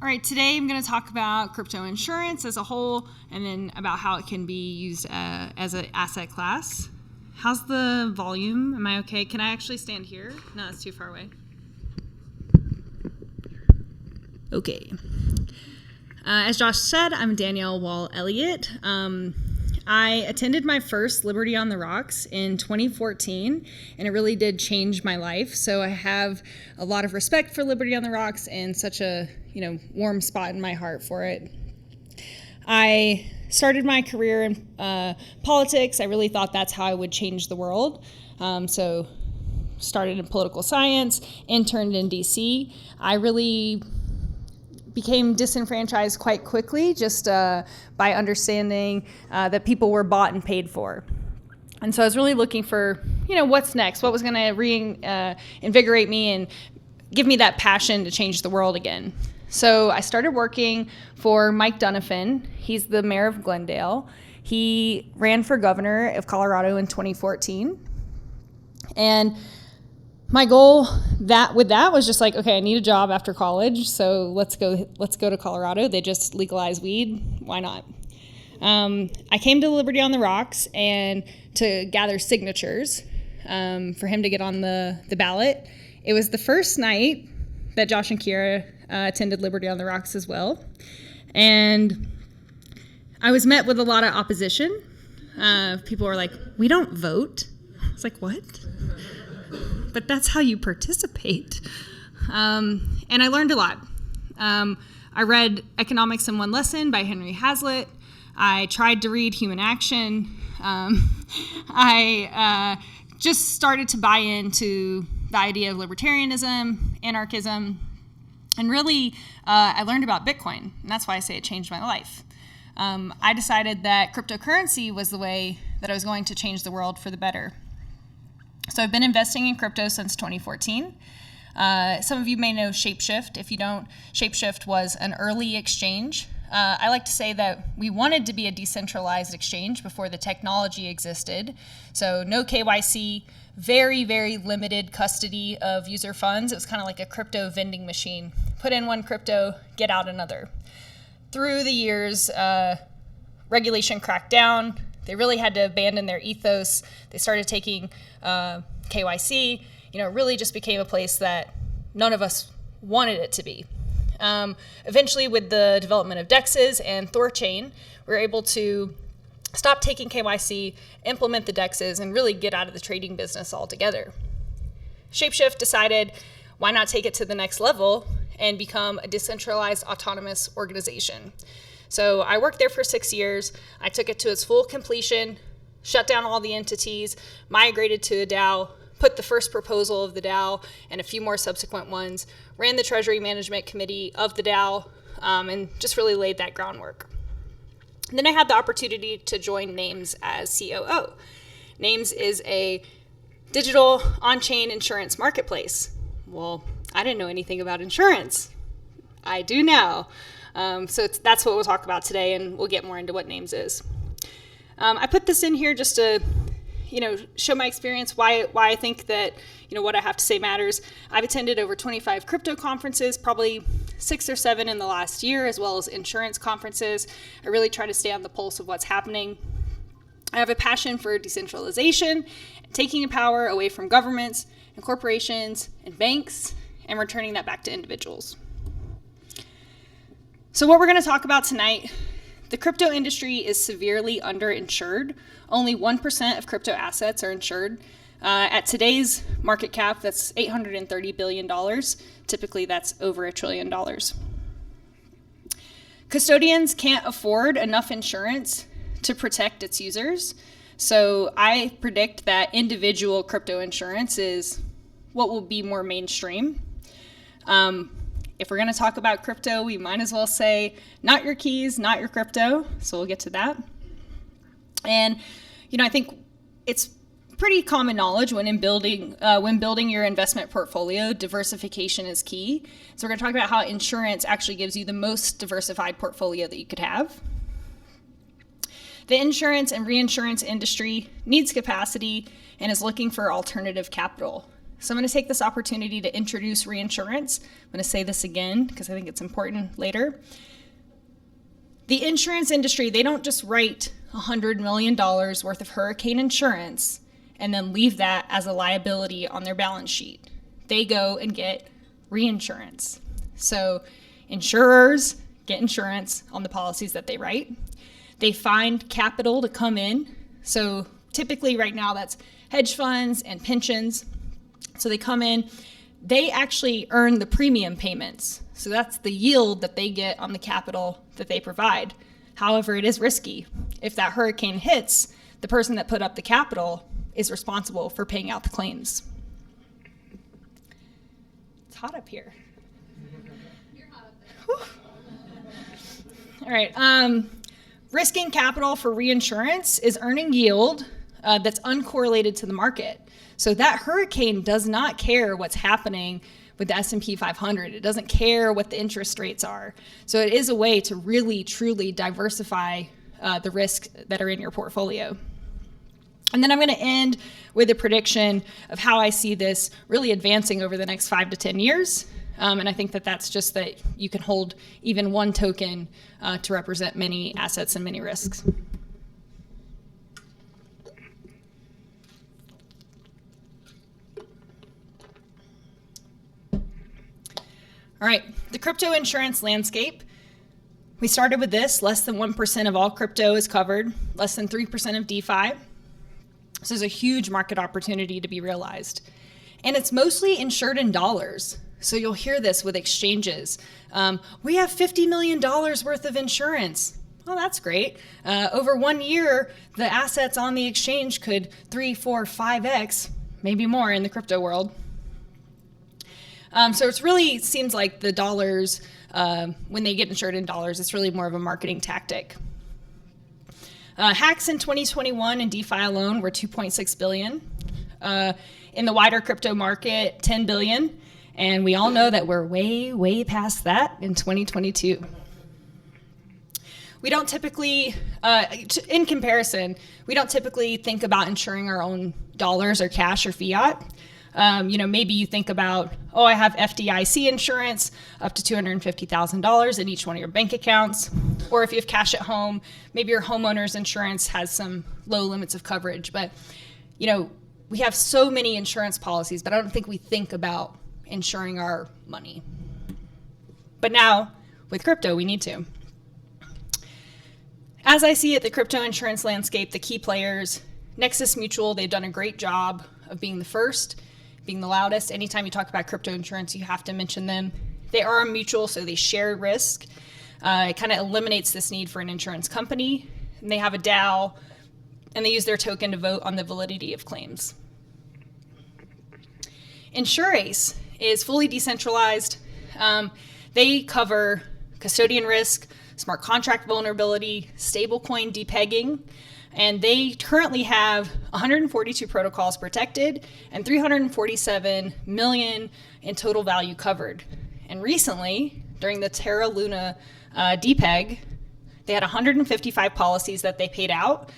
All right, today I'm going to talk about crypto insurance as a whole and then about how it can be used as an asset class. How's the volume? Am I okay? Can I actually stand here? No, it's too far away. Okay. As Josh said, I'm Danielle Elliott. I attended my first Liberty on the Rocks in 2014, and it really did change my life. So I have a lot of respect for Liberty on the Rocks and such a warm spot in my heart for it. I started my career in politics. I really thought that's how I would change the world. So started in political science, interned in DC. I really became disenfranchised quite quickly just by understanding that people were bought and paid for. And so I was really looking for, what's next? What was going to reinvigorate me and give me that passion to change the world again? So I started working for Mike Donovan. He's the mayor of Glendale. He ran for governor of Colorado in 2014. And my goal with that was just like, okay, I need a job after college, so let's go to Colorado. They just legalized weed. Why not? I came to Liberty on the Rocks and to gather signatures for him to get on the ballot. It was the first night that Josh and Kira attended Liberty on the Rocks as well, and I was met with a lot of opposition. People were like, "We don't vote." I was like, "What?" But that's how you participate. And I learned a lot. I read Economics in One Lesson by Henry Hazlitt. I tried to read Human Action. I just started to buy into the idea of libertarianism, anarchism, and really I learned about Bitcoin, and that's why I say it changed my life. I decided that cryptocurrency was the way that I was going to change the world for the better. So I've been investing in crypto since 2014. Some of you may know Shapeshift. If you don't, Shapeshift was an early exchange. I like to say that we wanted to be a decentralized exchange before the technology existed. So no KYC, very, very limited custody of user funds. It was kind of like a crypto vending machine. Put in one crypto, get out another. Through the years, regulation cracked down. They really had to abandon their ethos. They started taking KYC. It really just became a place that none of us wanted it to be. Eventually, with the development of DEXs and Thorchain, we were able to stop taking KYC, implement the DEXs, and really get out of the trading business altogether. Shapeshift decided, why not take it to the next level and become a decentralized autonomous organization? So I worked there for 6 years. I took it to its full completion, shut down all the entities, migrated to a DAO, put the first proposal of the DAO and a few more subsequent ones, ran the Treasury Management Committee of the DAO, and just really laid that groundwork. And then I had the opportunity to join Nayms as COO. Nayms is a digital on-chain insurance marketplace. Well, I didn't know anything about insurance. I do now. So that's what we'll talk about today, and we'll get more into what Nayms is. I put this in here just to, show my experience, why I think that, what I have to say matters. I've attended over 25 crypto conferences, probably 6 or 7 in the last year, as well as insurance conferences. I really try to stay on the pulse of what's happening. I have a passion for decentralization, taking power away from governments and corporations and banks, and returning that back to individuals. So what we're going to talk about tonight, the crypto industry is severely underinsured. Only 1% of crypto assets are insured. At today's market cap, that's $830 billion. Typically, that's over $1 trillion. Custodians can't afford enough insurance to protect its users. So I predict that individual crypto insurance is what will be more mainstream. If we're going to talk about crypto, we might as well say, not your keys, not your crypto. So we'll get to that. And, I think it's pretty common knowledge when building your investment portfolio, diversification is key. So we're going to talk about how insurance actually gives you the most diversified portfolio that you could have. The insurance and reinsurance industry needs capacity and is looking for alternative capital. So I'm going to take this opportunity to introduce reinsurance. I'm going to say this again because I think it's important later. The insurance industry, they don't just write $100 million worth of hurricane insurance and then leave that as a liability on their balance sheet. They go and get reinsurance. So insurers get insurance on the policies that they write. They find capital to come in. So typically right now that's hedge funds and pensions. So they come in, they actually earn the premium payments. So that's the yield that they get on the capital that they provide. However, it is risky. If that hurricane hits, the person that put up the capital is responsible for paying out the claims. It's hot up here. You're hot up there. All right. Risking capital for reinsurance is earning yield that's uncorrelated to the market. So that hurricane does not care what's happening with the S&P 500. It doesn't care what the interest rates are. So it is a way to really, truly diversify the risks that are in your portfolio. And then I'm going to end with a prediction of how I see this really advancing over the next 5 to 10 years. And I think that that's just that you can hold even one token to represent many assets and many risks. All right, the crypto insurance landscape. We started with this, less than 1% of all crypto is covered, less than 3% of DeFi. So there's a huge market opportunity to be realized. And it's mostly insured in dollars. So you'll hear this with exchanges. We have $50 million worth of insurance. Well, that's great. Over 1 year, the assets on the exchange could 3, 4, 5x, maybe more in the crypto world. So it really seems like the dollars, when they get insured in dollars, it's really more of a marketing tactic. Hacks in 2021 in DeFi alone were 2.6 billion. In the wider crypto market, 10 billion. And we all know that we're way, way past that in 2022. We don't typically, in comparison, we don't typically think about insuring our own dollars or cash or fiat. Maybe you think about, I have FDIC insurance up to $250,000 in each one of your bank accounts. Or if you have cash at home, maybe your homeowner's insurance has some low limits of coverage. But, we have so many insurance policies, but I don't think we think about insuring our money. But now, with crypto, we need to. As I see it, the crypto insurance landscape, the key players, Nexus Mutual, they've done a great job of being the first, being the loudest. Anytime you talk about crypto insurance, you have to mention them. They are a mutual, so they share risk. It kind of eliminates this need for an insurance company. And they have a DAO, and they use their token to vote on the validity of claims. InsureAce is fully decentralized. They cover custodian risk, smart contract vulnerability, stablecoin depegging, and they currently have 142 protocols protected and 347 million in total value covered. And recently, during the Terra Luna depeg, they had 155 policies that they paid out,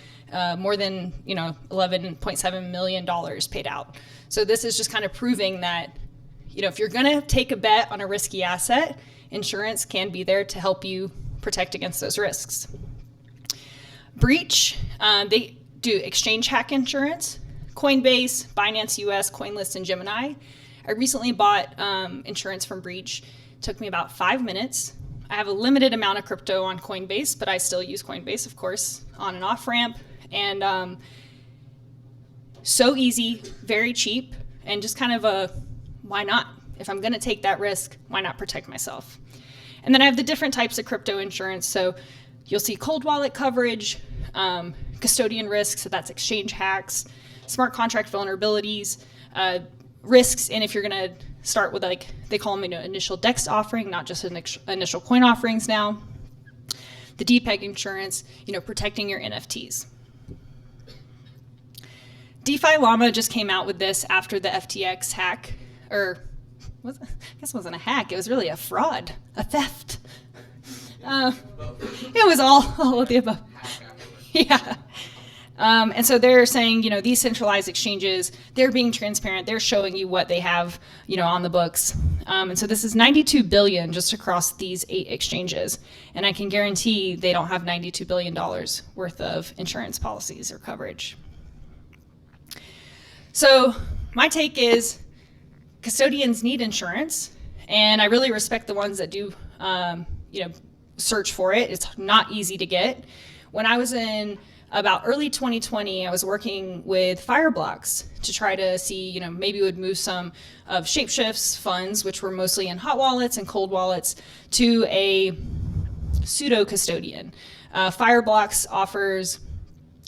more than $11.7 million paid out. So this is just kind of proving that if you're going to take a bet on a risky asset, insurance can be there to help you protect against those risks. Breach, they do exchange hack insurance, Coinbase, Binance US, CoinList, and Gemini. I recently bought insurance from Breach. It took me about 5 minutes. I have a limited amount of crypto on Coinbase, but I still use Coinbase, of course, on and off ramp. And so easy, very cheap, and just kind of a why not? If I'm going to take that risk, why not protect myself? And then I have the different types of crypto insurance. So you'll see cold wallet coverage, custodian risk, so that's exchange hacks, smart contract vulnerabilities, risks, and if you're going to start with, they call them initial DEX offering, not just initial coin offerings now. The depeg insurance, protecting your NFTs. DeFi Llama just came out with this after the FTX hack, I guess it wasn't a hack, it was really a fraud, a theft. It was all of the above. Yeah. And so they're saying, these centralized exchanges, they're being transparent. They're showing you what they have, on the books. And so this is $92 billion just across these 8 exchanges. And I can guarantee they don't have $92 billion worth of insurance policies or coverage. So my take is custodians need insurance, and I really respect the ones that do, search for it. It's not easy to get. When I was in about early 2020, I was working with Fireblocks to try to see, maybe we would move some of Shapeshift's funds, which were mostly in hot wallets and cold wallets, to a pseudo custodian. Fireblocks offers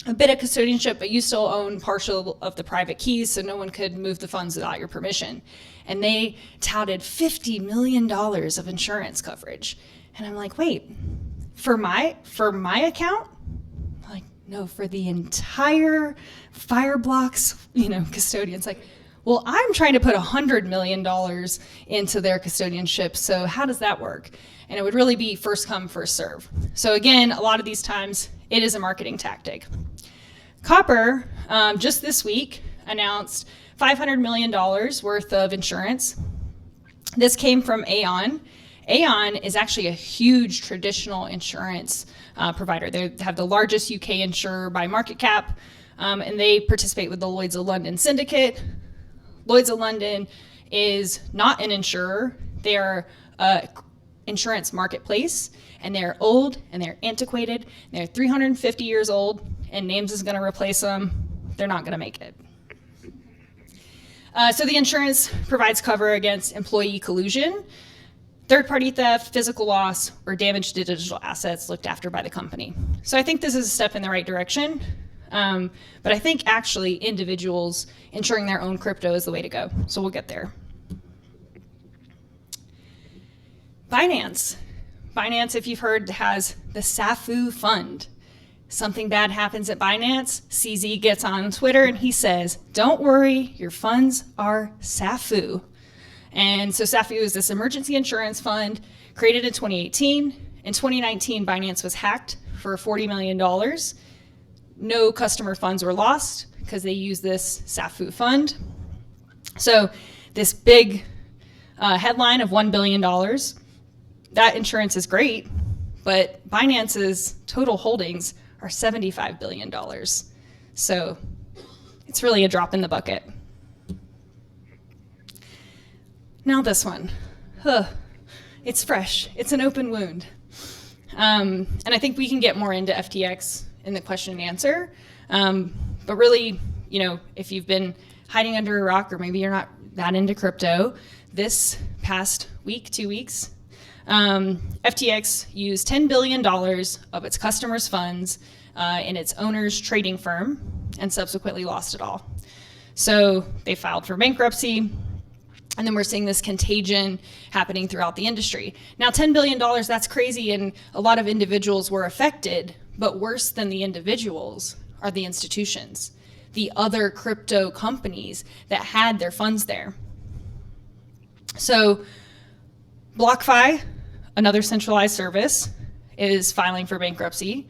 a bit of custodianship, but you still own partial of the private keys, so no one could move the funds without your permission. And they touted $50 million of insurance coverage. And I'm like, wait, for my account? Like, no, for the entire Fireblocks, custodians. Like, well, I'm trying to put $100 million into their custodianship, so how does that work? And it would really be first come, first serve. So again, a lot of these times, it is a marketing tactic. Copper, just this week, announced $500 million worth of insurance. This came from Aon. Aon is actually a huge traditional insurance provider. They have the largest UK insurer by market cap, and they participate with the Lloyd's of London syndicate. Lloyd's of London is not an insurer. They are an insurance marketplace, and they're old, and they're antiquated, and they're 350 years old, and Nayms is going to replace them. They're not going to make it. So the insurance provides cover against employee collusion, third-party theft, physical loss, or damage to digital assets looked after by the company. So I think this is a step in the right direction, but I think actually individuals insuring their own crypto is the way to go. So we'll get there. Binance, if you've heard, has the SAFU fund. Something bad happens at Binance, CZ gets on Twitter and he says, don't worry, your funds are SAFU. And so SAFU is this emergency insurance fund created in 2018. In 2019, Binance was hacked for $40 million. No customer funds were lost because they used this SAFU fund. So this big headline of $1 billion, that insurance is great, but Binance's total holdings are $75 billion. So it's really a drop in the bucket. Now this one, it's fresh, it's an open wound. And I think we can get more into FTX in the question and answer. But really, if you've been hiding under a rock or maybe you're not that into crypto, this past week, 2 weeks, FTX used $10 billion of its customers' funds in its owner's trading firm and subsequently lost it all. So they filed for bankruptcy, and then we're seeing this contagion happening throughout the industry. Now, $10 billion, that's crazy, and a lot of individuals were affected, but worse than the individuals are the institutions, the other crypto companies that had their funds there. So BlockFi, another centralized service, is filing for bankruptcy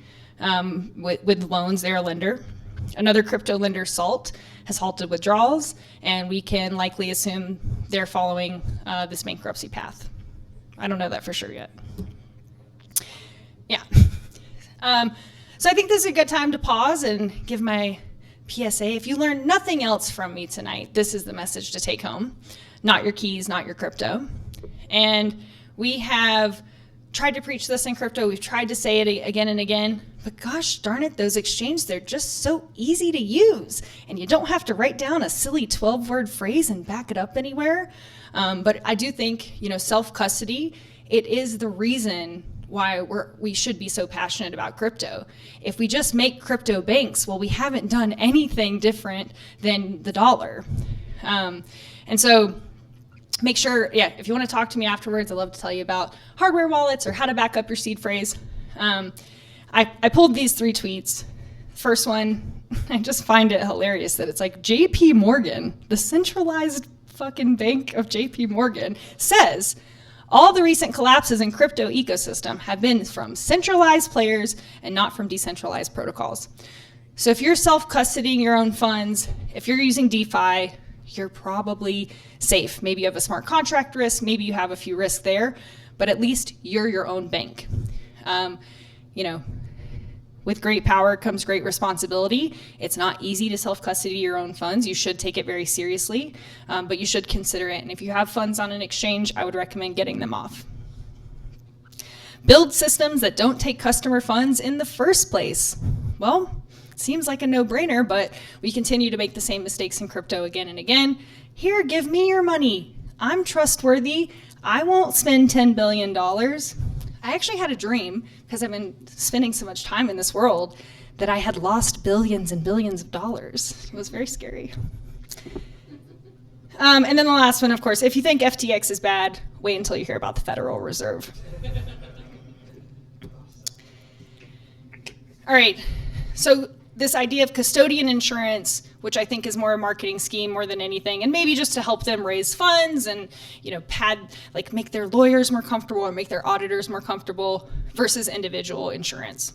with loans. They're a lender. Another crypto lender, Salt, has halted withdrawals, and we can likely assume they're following this bankruptcy path. I don't know that for sure yet. Yeah. So I think this is a good time to pause and give my PSA. If you learned nothing else from me tonight, this is the message to take home. Not your keys, not your crypto. And we have tried to preach this in crypto. We've tried to say it again and again, but gosh darn it, those exchanges, they're just so easy to use. And you don't have to write down a silly 12-word phrase and back it up anywhere. But I do think, self-custody, it is the reason why we should be so passionate about crypto. If we just make crypto banks, well, we haven't done anything different than the dollar. And so make sure, if you want to talk to me afterwards, I'd love to tell you about hardware wallets or how to back up your seed phrase. I pulled these 3 tweets. First one, I just find it hilarious that it's like JP Morgan, the centralized fucking bank of JP Morgan, says all the recent collapses in crypto ecosystem have been from centralized players and not from decentralized protocols. So if you're self-custodying your own funds, if you're using DeFi, you're probably safe. Maybe you have a smart contract risk, maybe you have a few risks there, but at least you're your own bank. With great power comes great responsibility. It's not easy to self-custody your own funds. You should take it very seriously, but you should consider it. And if you have funds on an exchange, I would recommend getting them off. Build systems that don't take customer funds in the first place. Well, it seems like a no-brainer, but we continue to make the same mistakes in crypto again and again. Here, give me your money. I'm trustworthy. I won't spend $10 billion. I actually had a dream, because I've been spending so much time in this world, that I had lost billions and billions of dollars. It was very scary. And then the last one, of course, if you think FTX is bad, wait until you hear about the Federal Reserve. All right, so this idea of custodian insurance, which I think is more a marketing scheme more than anything, and maybe just to help them raise funds and make their lawyers more comfortable or make their auditors more comfortable, versus individual insurance.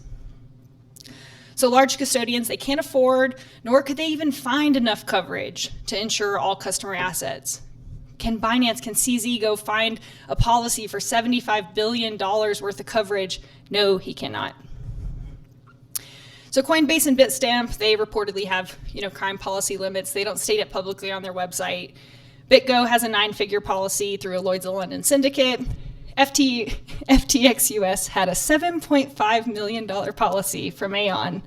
So large custodians, they can't afford, nor could they even find enough coverage to insure all customer assets. Can CZ go find a policy for $75 billion worth of coverage? No, he cannot. So Coinbase and Bitstamp, they reportedly have, crime policy limits. They don't state it publicly on their website. BitGo has a 9-figure policy through a Lloyd's of London syndicate. FTX US had a $7.5 million policy from Aon.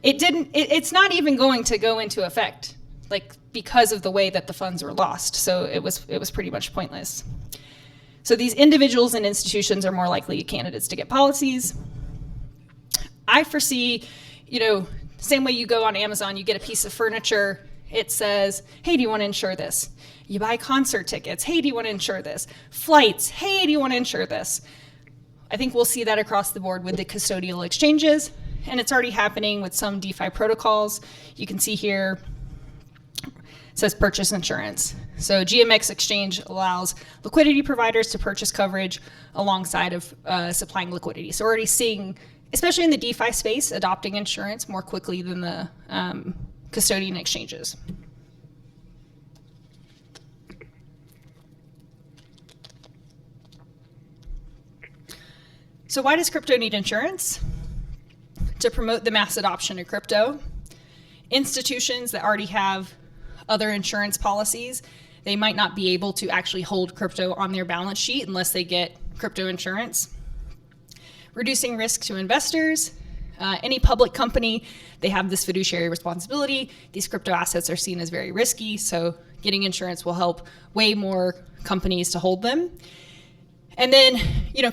It's not even going to go into effect, because of the way that the funds were lost. So it was pretty much pointless. So these individuals and institutions are more likely candidates to get policies. I foresee, same way you go on Amazon, you get a piece of furniture, it says, hey, do you want to insure this? You buy concert tickets, hey, do you want to insure this? Flights, hey, do you want to insure this? I think we'll see that across the board with the custodial exchanges, and it's already happening with some DeFi protocols. You can see here, it says purchase insurance. So GMX Exchange allows liquidity providers to purchase coverage alongside of supplying liquidity. So we're already seeing, especially in the DeFi space, adopting insurance more quickly than the custodian exchanges. So why does crypto need insurance? To promote the mass adoption of crypto. Institutions that already have other insurance policies, they might not be able to actually hold crypto on their balance sheet unless they get crypto insurance. Reducing risk to investors. Any public company, they have this fiduciary responsibility. These crypto assets are seen as very risky, so getting insurance will help way more companies to hold them. And then,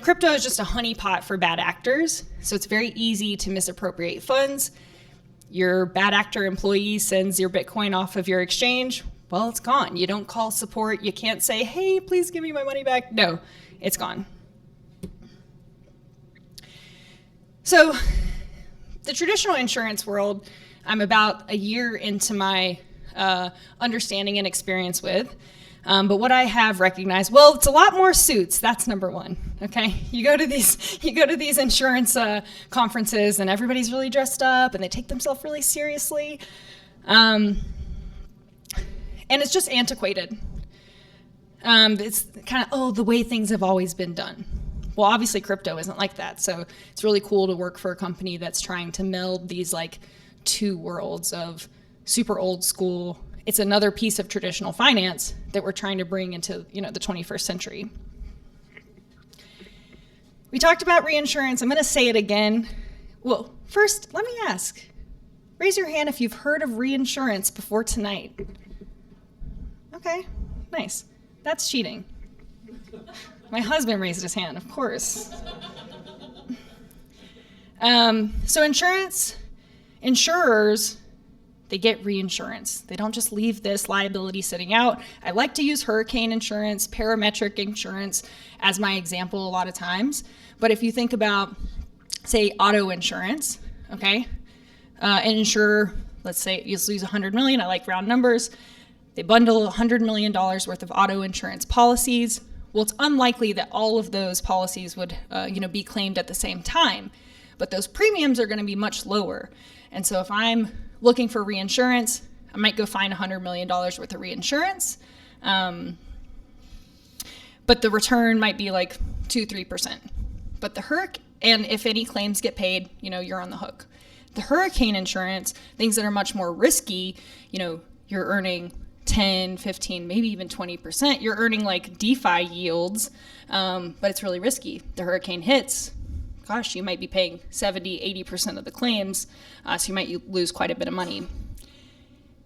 crypto is just a honeypot for bad actors, so it's very easy to misappropriate funds. Your bad actor employee sends your Bitcoin off of your exchange, well, it's gone. You don't call support. You can't say, hey, please give me my money back. No, it's gone. So the traditional insurance world, I'm about a year into my understanding and experience with. But what I have recognized, well, it's a lot more suits. That's number one. Okay, you go to these insurance conferences, and everybody's really dressed up, and they take themselves really seriously, and it's just antiquated. It's kind of the way things have always been done. Well, obviously, crypto isn't like that. So it's really cool to work for a company that's trying to meld these two worlds of super old school. It's another piece of traditional finance that we're trying to bring into the 21st century. We talked about reinsurance. I'm going to say it again. Well, first, let me ask. Raise your hand if you've heard of reinsurance before tonight. Okay, nice. That's cheating. My husband raised his hand, of course. So insurers, they get reinsurance. They don't just leave this liability sitting out. I like to use hurricane insurance, parametric insurance as my example a lot of times. But if you think about, say, auto insurance, okay? An insurer, let's say, you use $100 million, I like round numbers. They bundle $100 million worth of auto insurance policies. Well, it's unlikely that all of those policies would be claimed at the same time. but those premiums are going to be much lower. And so if I'm looking for reinsurance, I might go find $100 million worth of reinsurance, but the return might be like 2-3%. But the hurricane, and if any claims get paid, you're on the hook. The hurricane insurance, things that are much more risky, you're earning 10, 15, maybe even 20%. You're earning like DeFi yields, but it's really risky. The hurricane hits, gosh, you might be paying 70, 80% of the claims, so you might lose quite a bit of money.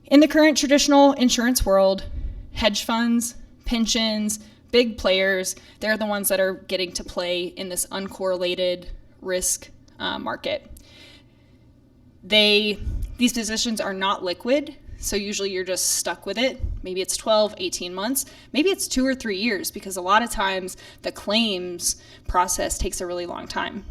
In the current traditional insurance world, hedge funds, pensions, big players, they're the ones that are getting to play in this uncorrelated risk market. These positions are not liquid, so usually you're just stuck with it. Maybe it's 12, 18 months. Maybe it's 2 or 3 years, because a lot of times the claims process takes a really long time.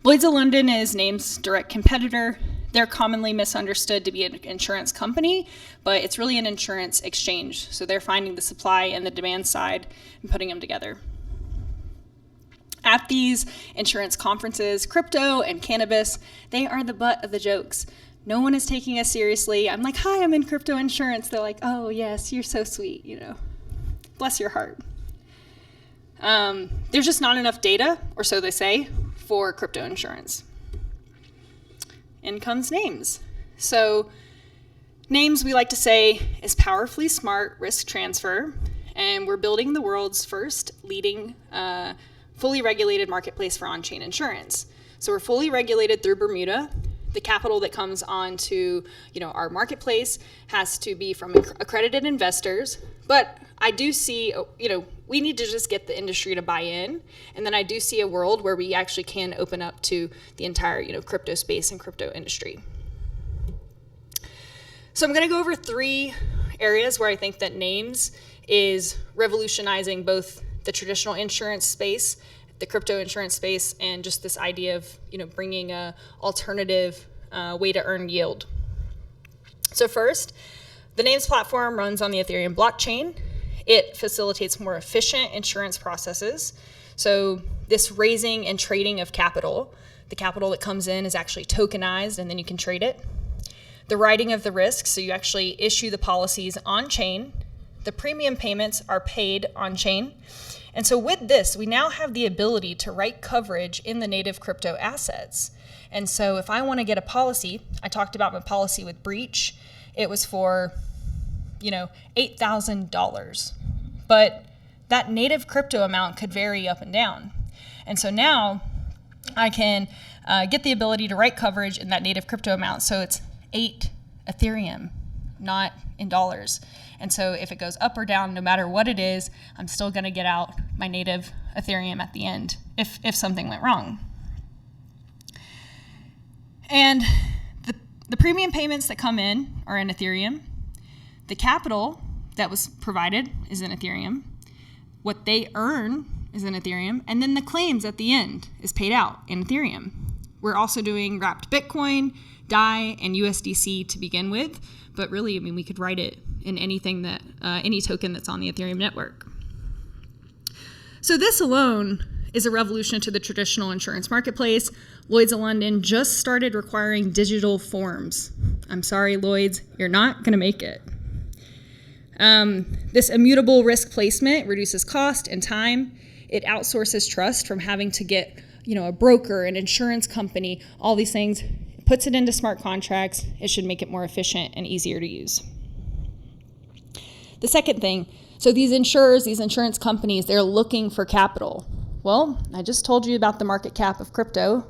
Lloyd's of London is Nayms' direct competitor. They're commonly misunderstood to be an insurance company, but it's really an insurance exchange. So they're finding the supply and the demand side and putting them together. At these insurance conferences, crypto and cannabis, they are the butt of the jokes. No one is taking us seriously. I'm like, hi, I'm in crypto insurance. They're like, oh, yes, you're so sweet, Bless your heart. There's just not enough data, or so they say, for crypto insurance. In comes Nayms. So Nayms, we like to say, is powerfully smart risk transfer, and we're building the world's first leading fully regulated marketplace for on-chain insurance. So we're fully regulated through Bermuda. The capital that comes onto, our marketplace has to be from accredited investors. But I do see, we need to just get the industry to buy in. And then I do see a world where we actually can open up to the entire, crypto space and crypto industry. So I'm going to go over 3 areas where I think that Nayms is revolutionizing both the traditional insurance space, the crypto insurance space, and just this idea of, bringing a alternative way to earn yield. So first, the Nayms platform runs on the Ethereum blockchain. It facilitates more efficient insurance processes. So this raising and trading of capital, the capital that comes in is actually tokenized, and then you can trade it. The writing of the risk, so you actually issue the policies on chain. The premium payments are paid on chain. And so with this, we now have the ability to write coverage in the native crypto assets. And so if I want to get a policy, I talked about my policy with Breach, it was for, $8,000. But that native crypto amount could vary up and down. And so now I can get the ability to write coverage in that native crypto amount. So it's 8 Ethereum, not in dollars. And so if it goes up or down, no matter what it is, I'm still going to get out my native Ethereum at the end if something went wrong. And the premium payments that come in are in Ethereum. The capital that was provided is in Ethereum. What they earn is in Ethereum. And then the claims at the end is paid out in Ethereum. We're also doing wrapped Bitcoin, DAI, and USDC to begin with. But really, we could write it in anything that, any token that's on the Ethereum network. So this alone is a revolution to the traditional insurance marketplace. Lloyd's of London just started requiring digital forms. I'm sorry, Lloyd's, you're not gonna make it. This immutable risk placement reduces cost and time. It outsources trust from having to get, a broker, an insurance company, all these things. It puts it into smart contracts. It should make it more efficient and easier to use. The second thing, so these insurers, these insurance companies, they're looking for capital. Well, I just told you about the market cap of crypto.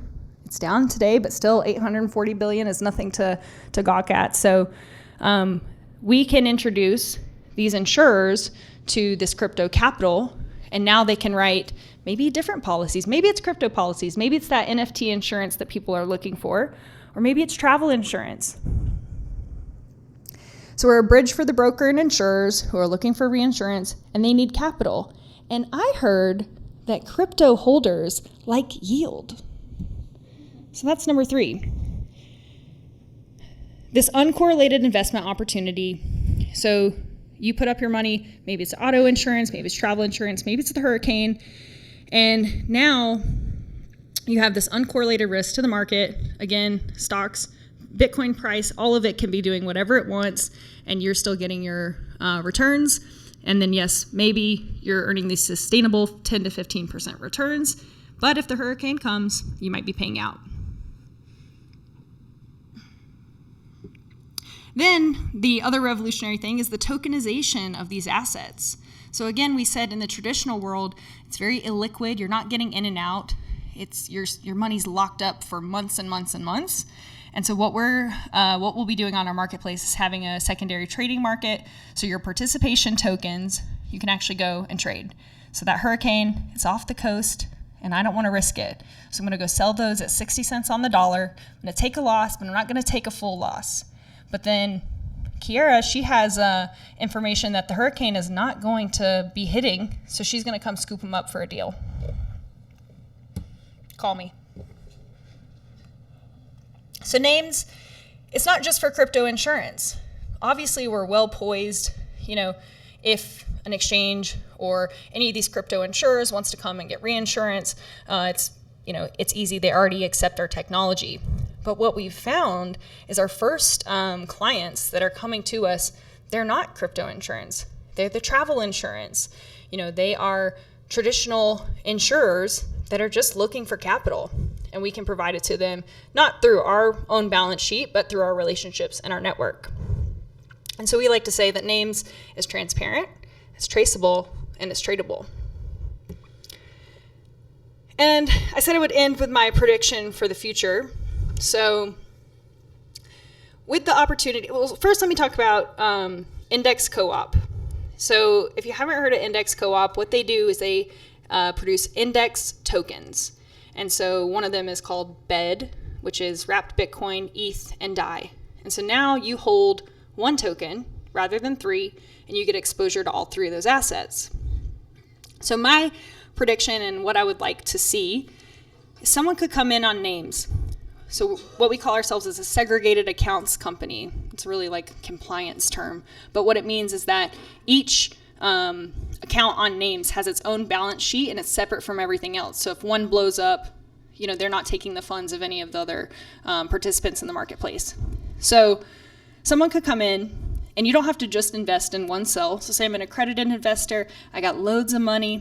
It's down today, but still 840 billion is nothing to gawk at. So we can introduce these insurers to this crypto capital, and now they can write maybe different policies. Maybe it's crypto policies. Maybe it's that NFT insurance that people are looking for, or maybe it's travel insurance. So we're a bridge for the broker and insurers who are looking for reinsurance, and they need capital. And I heard that crypto holders like yield. So that's number 3. This uncorrelated investment opportunity. So you put up your money, maybe it's auto insurance, maybe it's travel insurance, maybe it's the hurricane. And now you have this uncorrelated risk to the market. Again, stocks, Bitcoin price, all of it can be doing whatever it wants, and you're still getting your returns. And then, yes, maybe you're earning these sustainable 10 to 15% returns, but if the hurricane comes, you might be paying out. Then the other revolutionary thing is the tokenization of these assets. So again, we said in the traditional world, it's very illiquid. You're not getting in and out. It's your money's locked up for months and months and months. And so what we'll be doing on our marketplace is having a secondary trading market. So your participation tokens, you can actually go and trade. So that hurricane is off the coast, and I don't want to risk it. So I'm going to go sell those at 60 cents on the dollar. I'm going to take a loss, but I'm not going to take a full loss. But then Kiera, she has information that the hurricane is not going to be hitting, so she's going to come scoop them up for a deal. Call me. So Nayms, it's not just for crypto insurance. Obviously, we're well poised, if an exchange or any of these crypto insurers wants to come and get reinsurance, it's easy. They already accept our technology. But what we've found is our first clients that are coming to us, they're not crypto insurance. They're the travel insurance. They are traditional insurers that are just looking for capital, and we can provide it to them, not through our own balance sheet, but through our relationships and our network. And so we like to say that Nayms is transparent, it's traceable, and it's tradable. And I said I would end with my prediction for the future. So with the opportunity, well, first let me talk about Index Co-op. So if you haven't heard of Index Co-op, what they do is they produce index tokens. And so one of them is called BED, which is Wrapped Bitcoin, ETH, and DAI. And so now you hold one token rather than three, and you get exposure to all three of those assets. So my prediction and what I would like to see is someone could come in on Nayms. So what we call ourselves is a segregated accounts company. It's really like a compliance term. But what it means is that each account on Nayms has its own balance sheet, and it's separate from everything else. So if one blows up, they're not taking the funds of any of the other participants in the marketplace. So someone could come in, and you don't have to just invest in one cell. So say I'm an accredited investor, I got loads of money,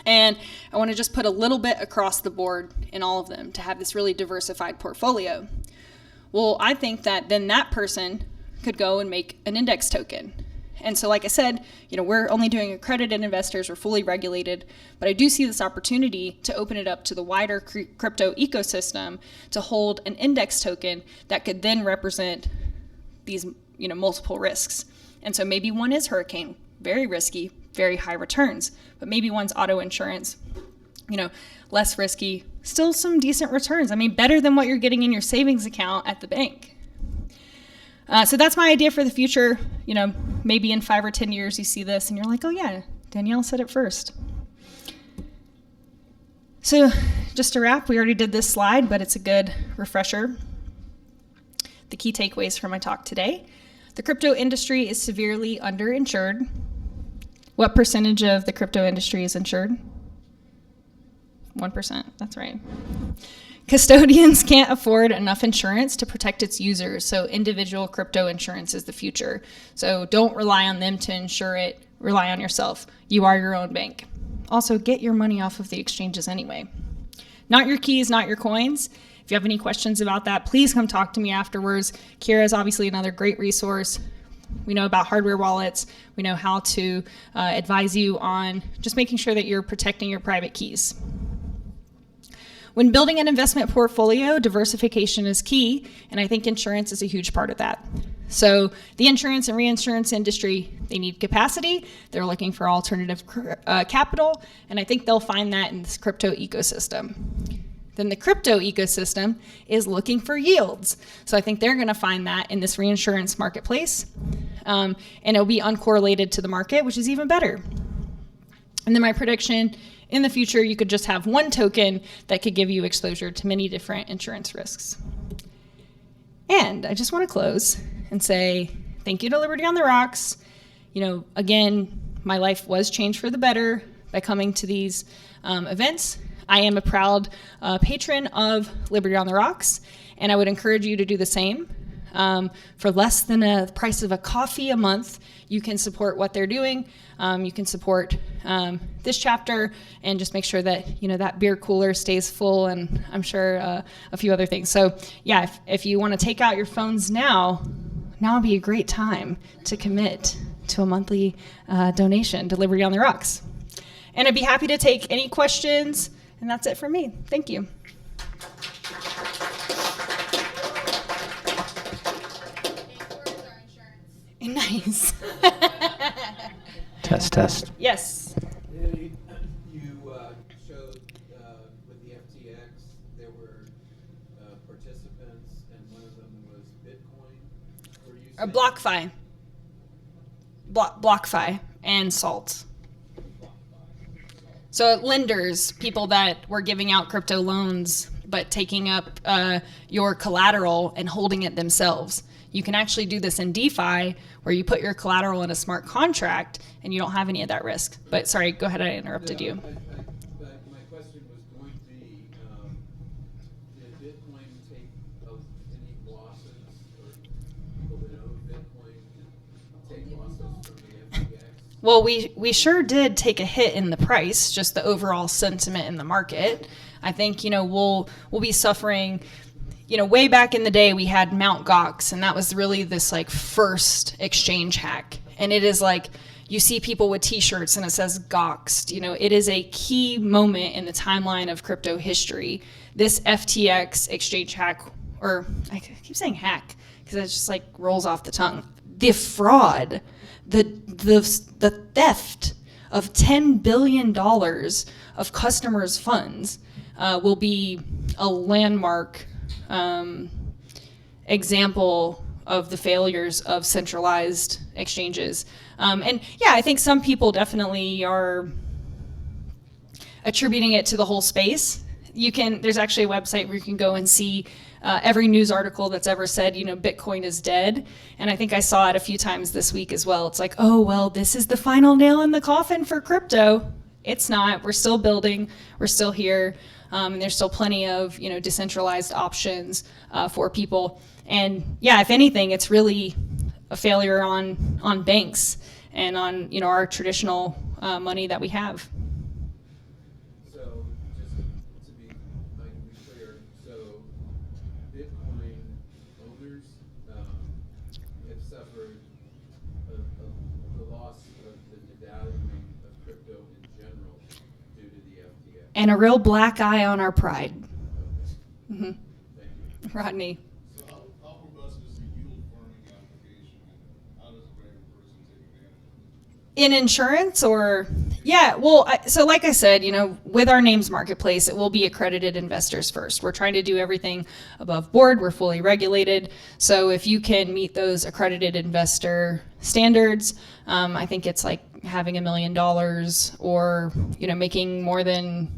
and I want to just put a little bit across the board in all of them to have this really diversified portfolio. Well, I think that then that person could go and make an index token. And so like I said, we're only doing accredited investors, we're fully regulated, but I do see this opportunity to open it up to the wider crypto ecosystem to hold an index token that could then represent these, multiple risks. And so maybe one is hurricane, very risky, very high returns, but maybe one's auto insurance, less risky, still some decent returns. I mean, better than what you're getting in your savings account at the bank. So that's my idea for the future. Maybe in 5 or 10 years you see this and you're like, oh yeah, Danielle said it first. So just to wrap, we already did this slide, but it's a good refresher. The key takeaways from my talk today. The crypto industry is severely underinsured. What percentage of the crypto industry is insured? 1%, that's right. Custodians can't afford enough insurance to protect its users, so individual crypto insurance is the future. So don't rely on them to insure it, rely on yourself. You are your own bank. Also, get your money off of the exchanges anyway. Not your keys, not your coins. If you have any questions about that, please come talk to me afterwards. Kira is obviously another great resource. We know about hardware wallets. We know how to advise you on just making sure that you're protecting your private keys. When building an investment portfolio, diversification is key, and I think insurance is a huge part of that. So the insurance and reinsurance industry, they need capacity. They're looking for alternative capital, and I think they'll find that in this crypto ecosystem. Then the crypto ecosystem is looking for yields. So I think they're going to find that in this reinsurance marketplace, and it'll be uncorrelated to the market, which is even better. And then my prediction, in the future, you could just have one token that could give you exposure to many different insurance risks. And I just want to close and say thank you to Liberty on the Rocks. Again, my life was changed for the better by coming to these events. I am a proud patron of Liberty on the Rocks, and I would encourage you to do the same. For less than the price of a coffee a month, you can support what they're doing. You can support this chapter and just make sure that that beer cooler stays full, and I'm sure a few other things. So yeah, if you want to take out your phones now would be a great time to commit to a monthly donation to Liberty on the Rocks. And I'd be happy to take any questions, and that's it for me. Thank you. Nice. Test. Yes. You showed with the FTX there were participants, and one of them was Bitcoin. Were you saying BlockFi and Salt. So lenders, people that were giving out crypto loans but taking up your collateral and holding it themselves. You can actually do this in DeFi, where you put your collateral in a smart contract and you don't have any of that risk. But sorry, go ahead, I interrupted you. But my question was going to be, did Bitcoin take any losses, or people that own Bitcoin take losses from the FTX? Well, we sure did take a hit in the price, just the overall sentiment in the market. I think, we'll be suffering. Way back in the day, we had Mt. Gox, and that was really this first exchange hack. And it is you see people with t-shirts and it says Goxed. It is a key moment in the timeline of crypto history. This FTX exchange hack, or I keep saying hack because it just rolls off the tongue. The fraud, the theft of $10 billion of customers' funds will be a landmark example of the failures of centralized exchanges. And yeah, I think some people definitely are attributing it to the whole space. There's actually a website where you can go and see every news article that's ever said, Bitcoin is dead. And I think I saw it a few times this week as well. It's oh, well, this is the final nail in the coffin for crypto. It's not. We're still building. We're still here. And there's still plenty of, decentralized options for people. And yeah, if anything, it's really a failure on banks and on, our traditional money that we have. So just to be clear, so Bitcoin owners have suffered the loss of the devaluing of crypto in general due to the FTX. And a real black eye on our pride. Okay. Mm-hmm. Thank you. Rodney. So how robust is the yield farming application, and how does a regular person take advantage of it? In insurance, or yeah, well, so like I said, with our Nayms marketplace, it will be accredited investors first. We're trying to do everything above board. We're fully regulated. So if you can meet those accredited investor standards, I think it's having $1 million or, making more than,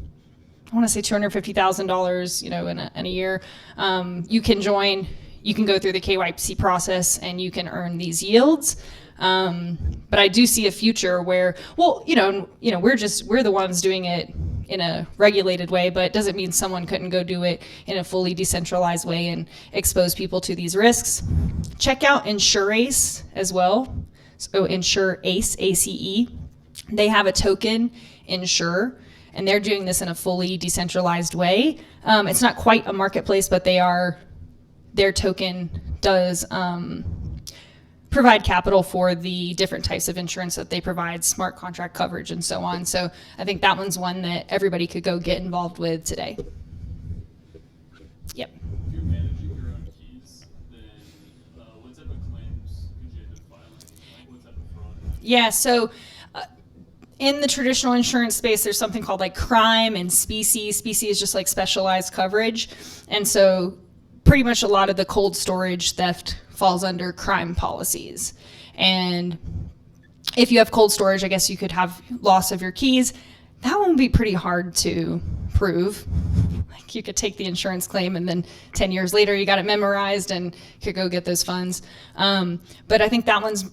I want to say $250,000, in a year. You can join, you can go through the KYC process and you can earn these yields. But I do see a future where, well, we're the ones doing it in a regulated way, but it doesn't mean someone couldn't go do it in a fully decentralized way and expose people to these risks. Check out InsureAce as well. So InsureAce, ACE. They have a token, Insure, and they're doing this in a fully decentralized way. It's not quite a marketplace, but their token does provide capital for the different types of insurance that they provide, smart contract coverage and so on. So I think that one's one that everybody could go get involved with today. Yep. If you're managing your own keys, then what type of claims could you end up filing? What type of fraud? Yeah, so in the traditional insurance space, there's something called crime and specie. Specie is just specialized coverage. And so pretty much a lot of the cold storage theft falls under crime policies. And if you have cold storage, I guess you could have loss of your keys. That one would be pretty hard to prove. You could take the insurance claim and then 10 years later you got it memorized and could go get those funds. But I think that one's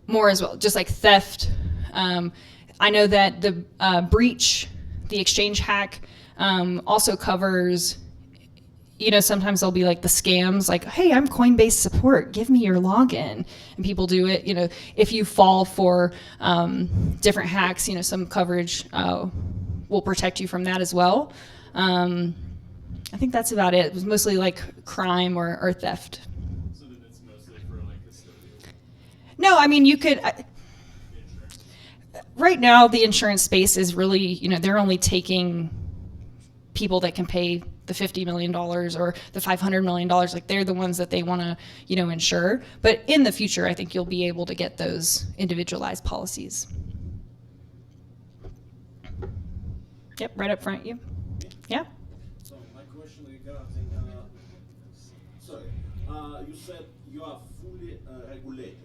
more as well, just theft. I know that the breach the exchange hack also covers, sometimes there'll be like the scams, like, hey, I'm Coinbase support, give me your login. And people do it, if you fall for different hacks, some coverage will protect you from that as well. I think that's about it. It was mostly like crime or theft. So then it's mostly for like custodial No, I mean, you could. insurance. Right now, the insurance space is really, they're only taking people that can pay the $50 million or the $500 million. Like, they're the ones that they want to, insure. But in the future, I think you'll be able to get those individualized policies. Yep, right up front, you. Yeah. So my question regarding, you said you are fully regulated.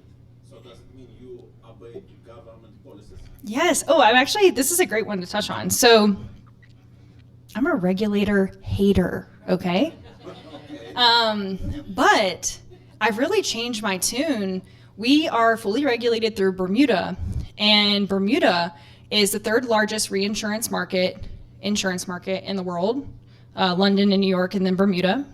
So does it mean you obey the government policies? Yes. Oh, this is a great one to touch on. So I'm a regulator hater, okay? But I've really changed my tune. We are fully regulated through Bermuda, and Bermuda is the third largest insurance market in the world, London and New York, and then Bermuda.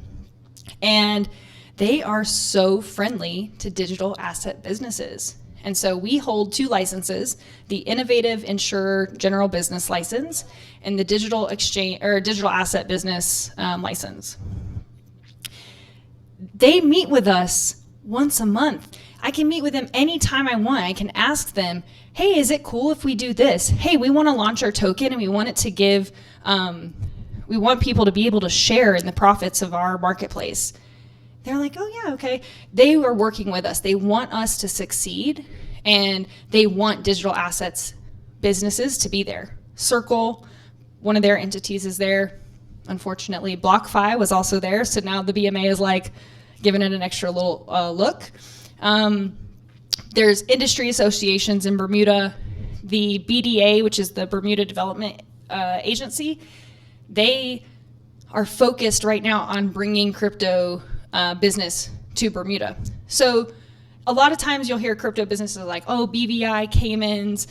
And they are so friendly to digital asset businesses. And so we hold 2 licenses, the Innovative Insurer General Business License and the Digital Exchange or Digital Asset Business license. They meet with us once a month. I can meet with them anytime I want. I can ask them, hey, is it cool if we do this? Hey, we want to launch our token and we want it to give, we want people to be able to share in the profits of our marketplace. They're like, oh yeah, okay. They are working with us. They want us to succeed, and they want digital assets businesses to be there. Circle, one of their entities, is there. Unfortunately, BlockFi was also there, so now the BMA is like giving it an extra little look. There's industry associations in Bermuda. The BDA, which is the Bermuda Development Agency, they are focused right now on bringing crypto business to Bermuda. So a lot of times you'll hear crypto businesses like, oh, BVI, Caymans,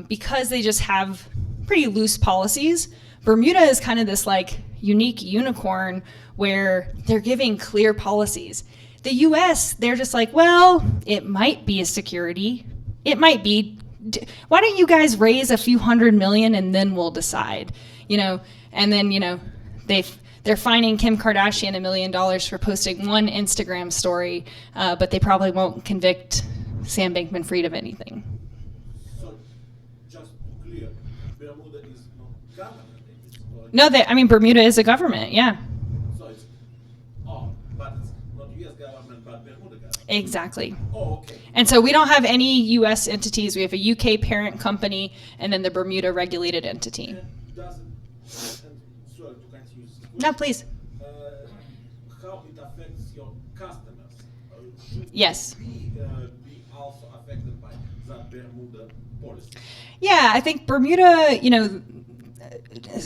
because they just have pretty loose policies. Bermuda is kind of this like unique unicorn where they're giving clear policies. The US, they're just like, well, it might be a security. It might be. Why don't you guys raise a few $100 million and then we'll decide, and then, they're fining Kim Kardashian $1 million for posting one Instagram story, but they probably won't convict Sam Bankman-Fried of anything. So just to clear, Bermuda is not government. No, Bermuda is a government, yeah. So it's, but it's not US government, but Bermuda government. Exactly. Oh, okay. And so we don't have any US entities. We have a UK parent company and then the Bermuda regulated entity. And does it, sorry to continue. No, please. How it affects your customers? Should Yes. we be also affected by that Bermuda policy? Yeah, I think Bermuda,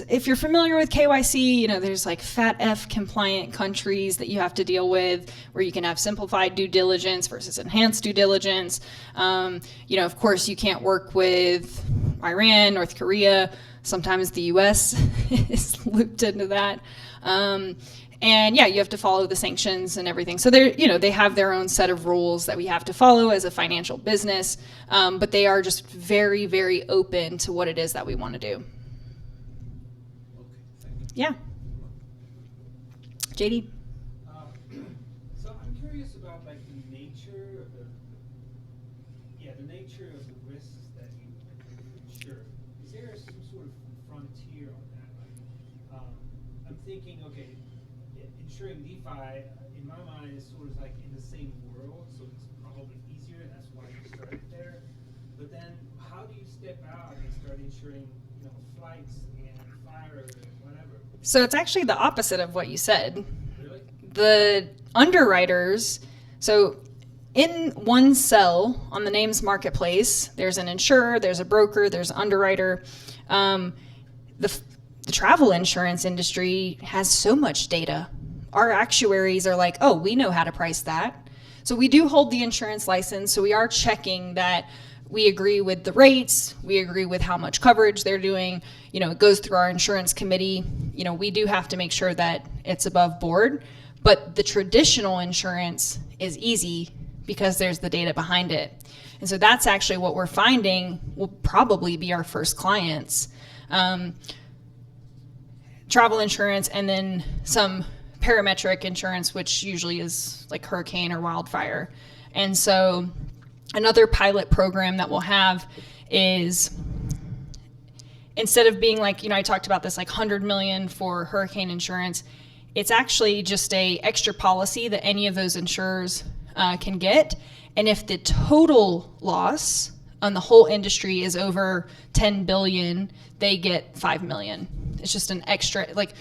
if you're familiar with KYC, there's like Fat F compliant countries that you have to deal with where you can have simplified due diligence versus enhanced due diligence. Of course, you can't work with Iran, North Korea. Sometimes the US is looped into that. And yeah, you have to follow the sanctions and everything. So they have their own set of rules that we have to follow as a financial business. But they are just very, very open to what it is that we want to do. Yeah. JD? So I'm curious about like the nature of the nature of the risks that you insure. Is there some sort of frontier on that? Like, I'm thinking, okay, insuring DeFi in my mind is sort of like in the same world, so it's probably easier, and that's why you started there. But then, how do you step out and start insuring, flights and fire and whatever? So it's actually the opposite of what you said. Really? The underwriters, so in one cell on the Nayms marketplace, there's an insurer, there's a broker, there's an underwriter. The travel insurance industry has so much data. Our actuaries are like, oh, we know how to price that. So we do hold the insurance license, so we are checking that we agree with the rates, we agree with how much coverage they're doing, it goes through our insurance committee. We do have to make sure that it's above board, but the traditional insurance is easy because there's the data behind it. And so that's actually what we're finding will probably be our first clients. Travel insurance, and then some parametric insurance, which usually is like hurricane or wildfire. And so another pilot program that we'll have is, instead of being like, I talked about this like 100 million for hurricane insurance, it's actually just a extra policy that any of those insurers can get. And if the total loss on the whole industry is over 10 billion, they get 5 million. It's just an extra, like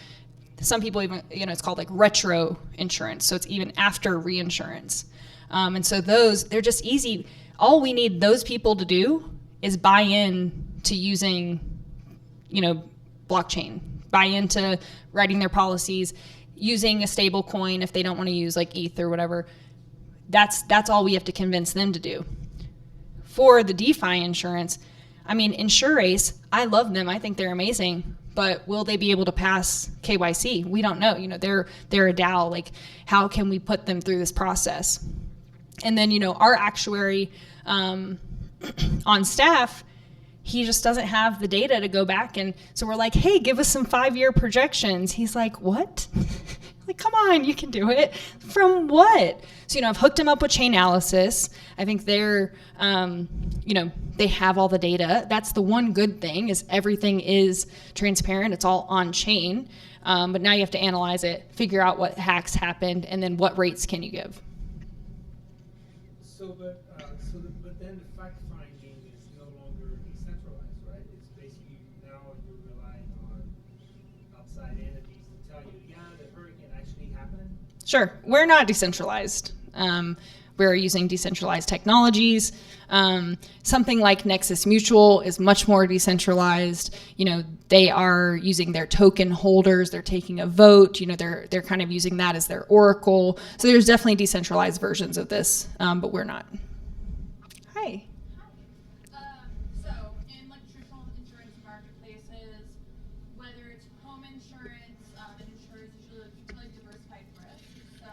some people even, it's called like retro insurance. So it's even after reinsurance. And so they're just easy. All we need those people to do is buy in to using, blockchain, buy into writing their policies, using a stable coin if they don't want to use like ETH or whatever. That's all we have to convince them to do. For the DeFi insurance, InsureAce, I love them. I think they're amazing. But will they be able to pass KYC? We don't know. They're a DAO. Like, how can we put them through this process? And then, our actuary on staff, he just doesn't have the data to go back. And so we're like, hey, give us some 5-year projections. He's like, what? Like, come on, you can do it. From what? So, I've hooked him up with Chainalysis. I think they're, they have all the data. That's the one good thing, is everything is transparent. It's all on chain. But now you have to analyze it, figure out what hacks happened, and then what rates can you give. But then the fact finding is no longer decentralized, right? It's basically now you're relying on outside entities to tell you, yeah, the hurricane actually happened. Sure, we're not decentralized. We're using decentralized technologies. Something like Nexus Mutual is much more decentralized. They are using their token holders. They're taking a vote. They're kind of using that as their oracle. So there's definitely decentralized versions of this, but we're not. Hi. So in like traditional insurance marketplaces, whether it's home insurance, insurers usually like diversified risk. So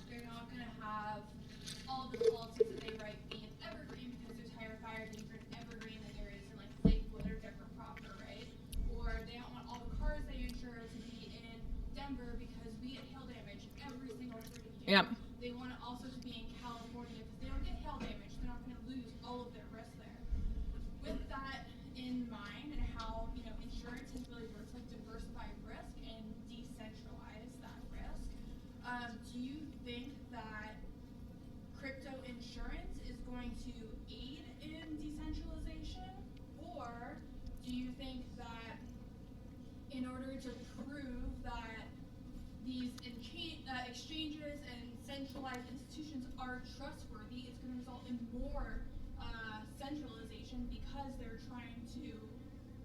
they're not going to have all the policies that they write be in evergreen, because there's higher fire danger in evergreen than there is in like Lakewood or Denver proper, right? Or they don't want all the cars they insure to be in Denver because we get hail damage every single freaking year. Yep. They want it also to be in California because they don't get hail damage. They're not going to lose all of their risk there. With that in mind, and how insurance has really worked like diversified risk and decentralize that risk, do you think that crypto insurance is going to aid in decentralization, or do you think that in order to prove that these exchanges and centralized institutions are trustworthy, it's going to result in more centralization because they're trying to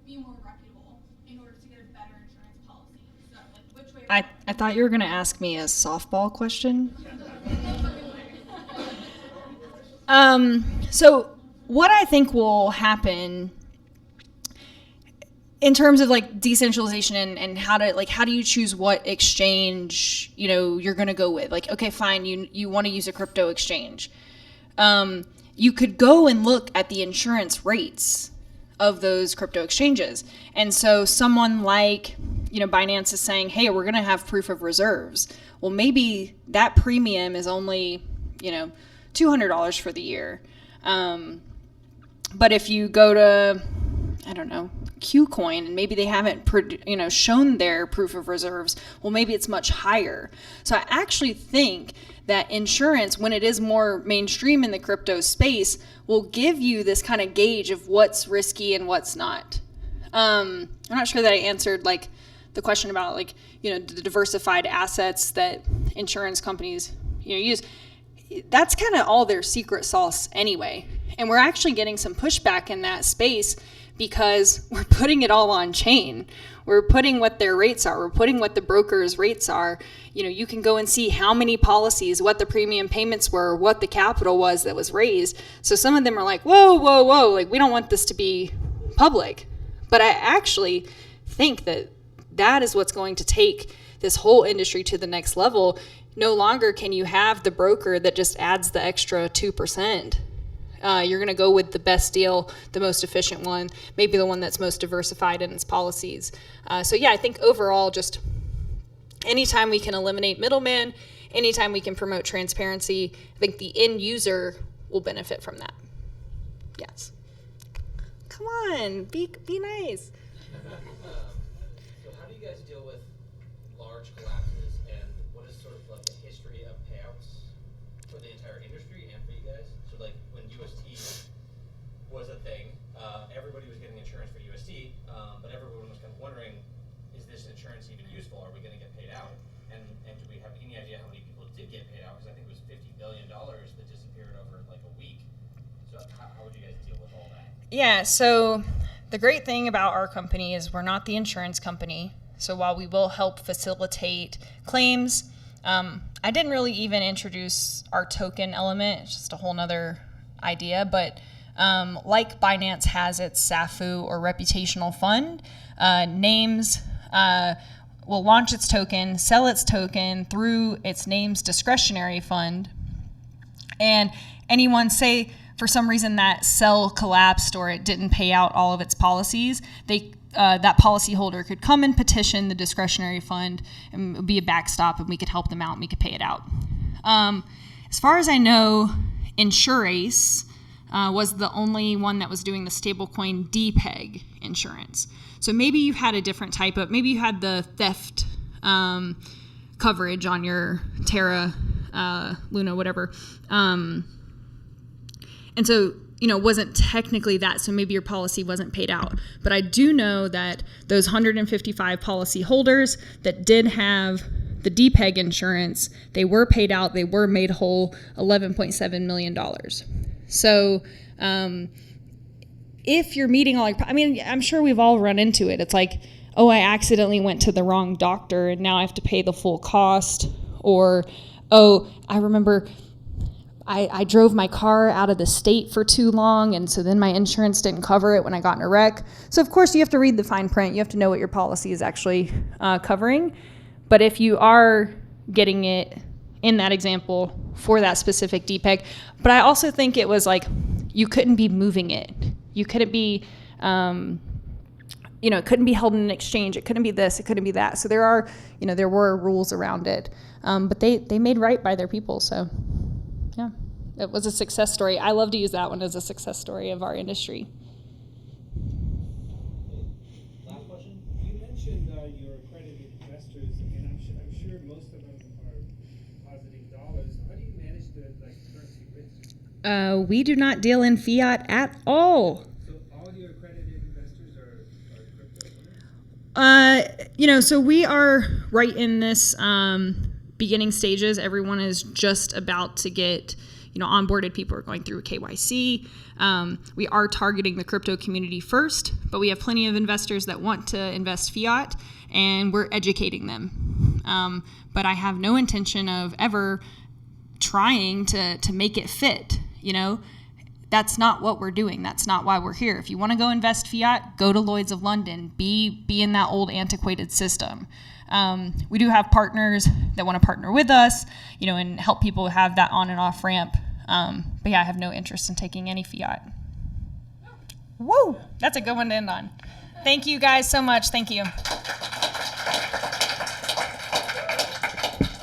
be more reputable in order to get a better insurance policy? So, like, which way? I thought you were going to ask me a softball question. So what I think will happen in terms of like decentralization and how do you choose what exchange, you're going to go with? Like, okay, fine. You want to use a crypto exchange. You could go and look at the insurance rates of those crypto exchanges. And so someone like, Binance is saying, hey, we're going to have proof of reserves. Well, maybe that premium is only, $200 for the year. But if you go to, I don't know, Qcoin, and maybe they haven't, shown their proof of reserves, well, maybe it's much higher. So I actually think that insurance, when it is more mainstream in the crypto space, will give you this kind of gauge of what's risky and what's not. I'm not sure that I answered like the question about like, the diversified assets that insurance companies, use. That's kind of all their secret sauce anyway. And we're actually getting some pushback in that space because we're putting it all on chain. We're putting what their rates are. We're putting what the broker's rates are. You can go and see how many policies, what the premium payments were, what the capital was that was raised. So some of them are like, whoa, whoa, whoa, like we don't want this to be public. But I actually think that is what's going to take this whole industry to the next level. No longer can you have the broker that just adds the extra 2%. You're going to go with the best deal, the most efficient one, maybe the one that's most diversified in its policies. So yeah, I think overall, just anytime we can eliminate middlemen, anytime we can promote transparency, I think the end user will benefit from that. Yes. Come on, be nice. So how do you guys deal with large collapses, and what is sort of like the history of payouts for the entire industry and for you guys? So like when UST was a thing, everybody was getting insurance for UST, but everyone was kind of wondering, is this insurance even useful? Are we going to get paid out? And do we have any idea how many people did get paid out? Because I think it was $50 billion that disappeared over like a week. So how would you guys deal with all that? Yeah, so the great thing about our company is we're not the insurance company. So while we will help facilitate claims, I didn't really even introduce our token element. It's just a whole nother idea. But like Binance has its SAFU or reputational fund, Nayms will launch its token, sell its token through its Nayms discretionary fund. And anyone, say for some reason that cell collapsed or it didn't pay out all of its policies, that policyholder could come and petition the discretionary fund, and it would be a backstop, and we could help them out and we could pay it out. As far as I know, Insurace was the only one that was doing the stablecoin DPEG insurance. So maybe you had a different type of, maybe you had the theft coverage on your Terra, Luna, whatever. And so, it wasn't technically that, so maybe your policy wasn't paid out. But I do know that those 155 policy holders that did have the DPEG insurance, they were paid out, they were made whole $11.7 million. So if you're meeting all, I'm sure we've all run into it. It's like, oh, I accidentally went to the wrong doctor and now I have to pay the full cost. Or, oh, I remember I drove my car out of the state for too long, and so then my insurance didn't cover it when I got in a wreck. So, of course, you have to read the fine print. You have to know what your policy is actually covering. But if you are getting it in that example for that specific DPEG, but I also think it was like you couldn't be moving it. You couldn't be, it couldn't be held in an exchange. It couldn't be this. It couldn't be that. So there were rules around it. But they made right by their people, so. Yeah, it was a success story. I love to use that one as a success story of our industry. Last question? You mentioned your accredited investors, and I'm sure most of them are depositing dollars. How do you manage the currency risk? We do not deal in fiat at all. So all your accredited investors are crypto? So we are right in this beginning stages. Everyone is just about to get, onboarded. People are going through a KYC. We are targeting the crypto community first, but we have plenty of investors that want to invest fiat, and we're educating them. But I have no intention of ever trying to make it fit. That's not what we're doing. That's not why we're here. If you want to go invest fiat, go to Lloyd's of London. Be in that old antiquated system. We do have partners that want to partner with us, and help people have that on and off ramp. But yeah, I have no interest in taking any fiat. Woo! That's a good one to end on. Thank you guys so much. Thank you.